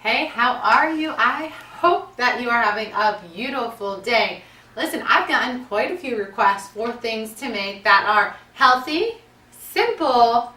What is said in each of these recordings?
Hey, how are you? I hope that you are having a beautiful day. Listen, I've gotten quite a few requests for things to make that are healthy, simple,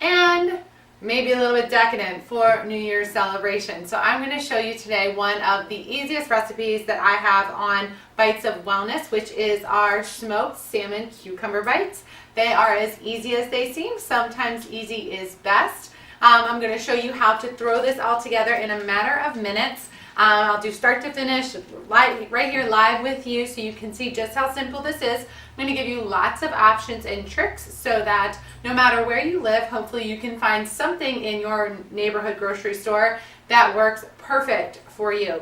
and maybe a little bit decadent for New Year's celebration. So I'm going to show you today one of the easiest recipes that I have on Bites of Wellness, which is our smoked salmon cucumber bites. They are as easy as they seem. Sometimes easy is best. I'm going to show you how to throw this all together in a matter of minutes. I'll do start to finish right here live with you so you can see just how simple this is. I'm going to give you lots of options and tricks so that no matter where you live, hopefully you can find something in your neighborhood grocery store that works perfect for you.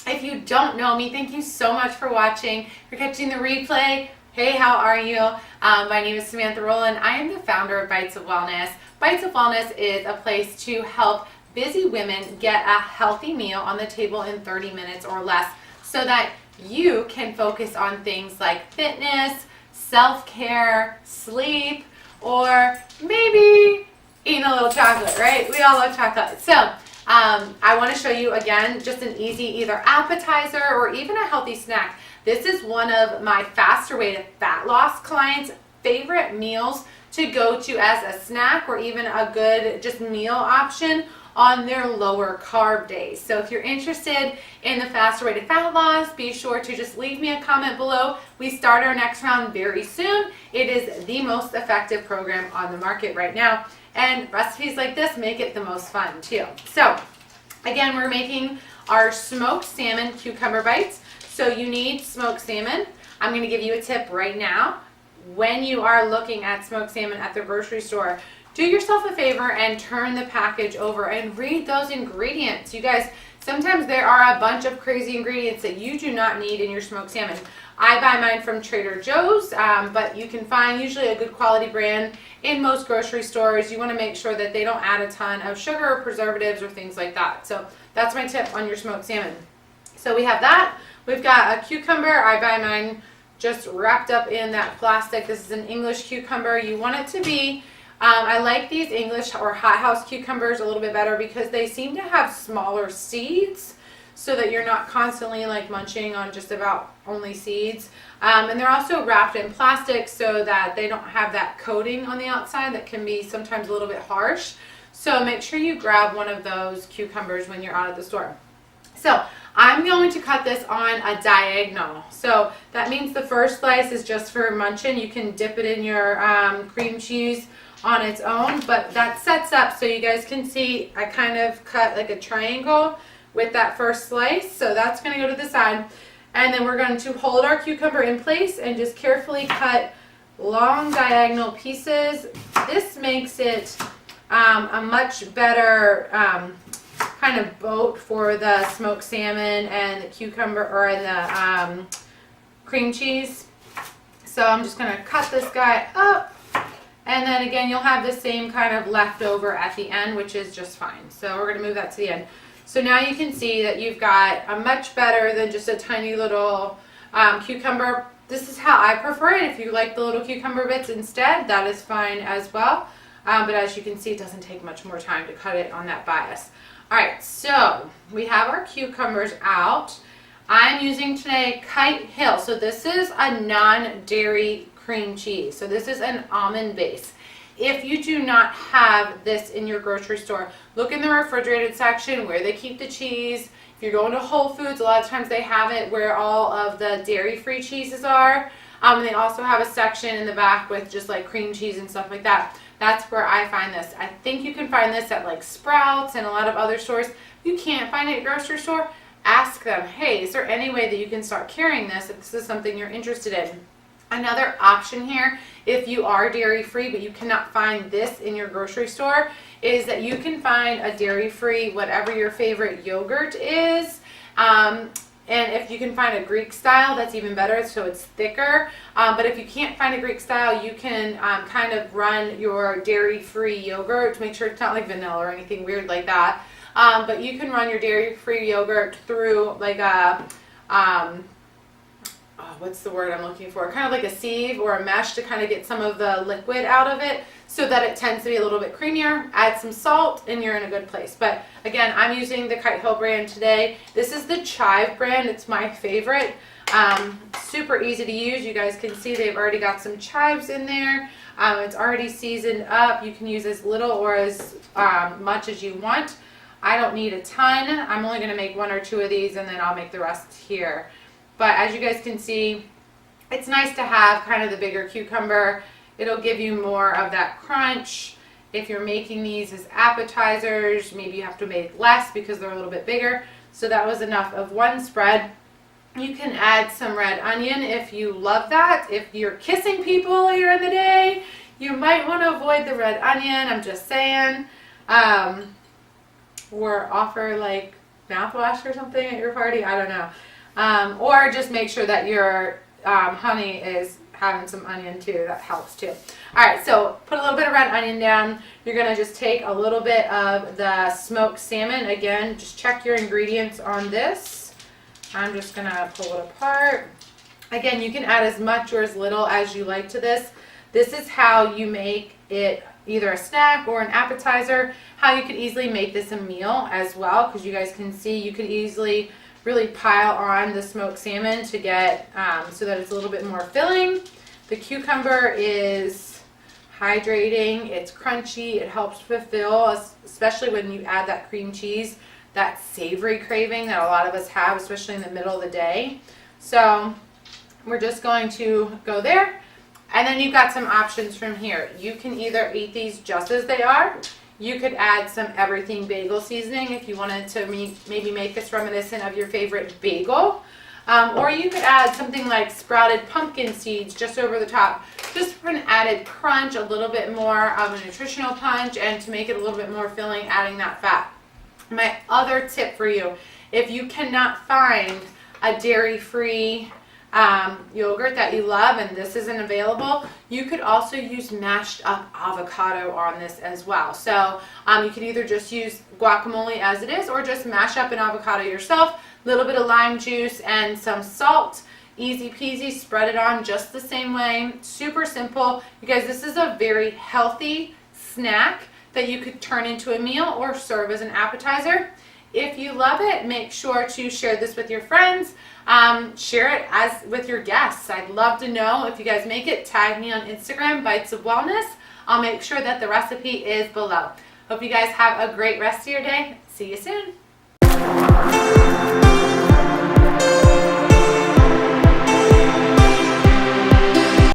If you don't know me, thank you so much for watching. If you're catching the replay, hey, how are you? My name is Samantha Rowland. I am the founder of Bites of Wellness. Bites of Wellness is a place to help busy women get a healthy meal on the table in 30 minutes or less so that you can focus on things like fitness, self-care, sleep, or maybe eating a little chocolate, right? We all love chocolate. So I want to show you again just an easy either appetizer or even a healthy snack. This is one of my faster way to fat loss clients' favorite meals to go to as a snack or even a good just meal option on their lower carb days. So if you're interested in the faster way to fat loss, be sure to just leave me a comment below. We start our next round very soon. It is the most effective program on the market right now. And recipes like this make it the most fun too. So again, we're making our smoked salmon cucumber bites. So you need smoked salmon. I'm going to give you a tip right now. When you are looking at smoked salmon at the grocery store, do yourself a favor and turn the package over and read those ingredients. You guys, sometimes there are a bunch of crazy ingredients that you do not need in your smoked salmon. I buy mine from Trader Joe's, but you can find usually a good quality brand in most grocery stores. You want to make sure that they don't add a ton of sugar or preservatives or things like that. So that's my tip on your smoked salmon. So we have that. We've got a cucumber. I buy mine just wrapped up in that plastic. This is an English cucumber. You want it to be, I like these English or hothouse cucumbers a little bit better because they seem to have smaller seeds so that you're not constantly like munching on just about only seeds. And they're also wrapped in plastic so that they don't have that coating on the outside that can be sometimes a little bit harsh. So make sure you grab one of those cucumbers when you're out at the store. So I'm going to cut this on a diagonal. So that means the first slice is just for munching. You can dip it in your cream cheese on its own, but that sets up so you guys can see I kind of cut like a triangle with that first slice. So that's going to go to the side. And then we're going to hold our cucumber in place and just carefully cut long diagonal pieces. This makes it a much better kind of boat for the smoked salmon and the cucumber or the cream cheese. So I'm just going to cut this guy up, and then again you'll have the same kind of leftover at the end, which is just fine. So we're going to move that to the end. So now you can see that you've got a much better than just a tiny little cucumber. This is how I prefer it. If you like the little cucumber bits instead, that is fine as well. But as you can see, it doesn't take much more time to cut it on that bias. Alright, so we have our cucumbers out. I'm using today Kite Hill. So this is a non-dairy cream cheese. So this is an almond base. If you do not have this in your grocery store, look in the refrigerated section where they keep the cheese. If you're going to Whole Foods, a lot of times they have it where all of the dairy-free cheeses are. And they also have a section in the back with just like cream cheese and stuff like that. That's where I find this. I think you can find this at like Sprouts and a lot of other stores. If you can't find it at your grocery store, ask them, hey, is there any way that you can start carrying this if this is something you're interested in? Another option here, if you are dairy-free but you cannot find this in your grocery store, is that you can find a dairy-free, whatever your favorite yogurt is. And if you can find a Greek style, that's even better, so it's thicker. But if you can't find a Greek style, you can kind of run your dairy-free yogurt to make sure it's not like vanilla or anything weird like that. But you can run your dairy-free yogurt through like a what's the word I'm looking for? Kind of like a sieve or a mesh to kind of get some of the liquid out of it so that it tends to be a little bit creamier. Add some salt and you're in a good place. But again, I'm using the Kite Hill brand today. This is the Chive brand. It's my favorite. Super easy to use. You guys can see they've already got some chives in there. It's already seasoned up. You can use as little or as much as you want. I don't need a ton. I'm only going to make 1 or 2 of these and then I'll make the rest here. But as you guys can see, it's nice to have kind of the bigger cucumber. It'll give you more of that crunch. If you're making these as appetizers, maybe you have to make less because they're a little bit bigger. So that was enough of one spread. You can add some red onion if you love that. If you're kissing people later in the day, you might want to avoid the red onion. I'm just saying. Or offer like mouthwash or something at your party. I don't know. Or just make sure that your honey is having some onion too. That helps too. All right, so put a little bit of red onion down. You're going to just take a little bit of the smoked salmon. Again, just check your ingredients on this. I'm just going to pull it apart. Again, you can add as much or as little as you like to this. This is how you make it either a snack or an appetizer, how you could easily make this a meal as well, because you guys can see you could easily really pile on the smoked salmon to get so that it's a little bit more filling. The cucumber is hydrating, it's crunchy, it helps fulfill, especially when you add that cream cheese, that savory craving that a lot of us have, especially in the middle of the day. So we're just going to go there. And then you've got some options from here. You can either eat these just as they are. You could add some everything bagel seasoning if you wanted to maybe make this reminiscent of your favorite bagel. Or you could add something like sprouted pumpkin seeds just over the top, just for an added crunch, a little bit more of a nutritional punch, and to make it a little bit more filling, adding that fat. My other tip for you, if you cannot find a dairy-free yogurt that you love and this isn't available, you could also use mashed up avocado on this as well. So you could either just use guacamole as it is or just mash up an avocado yourself, a little bit of lime juice and some salt. Easy peasy, spread it on just the same way. Super simple. You guys, this is a very healthy snack that you could turn into a meal or serve as an appetizer. If you love it, make sure to share this with your friends. Share it as with your guests. I'd love to know if you guys make it. Tag me on Instagram, Bites of Wellness. I'll make sure that the recipe is below. Hope you guys have a great rest of your day. See you soon.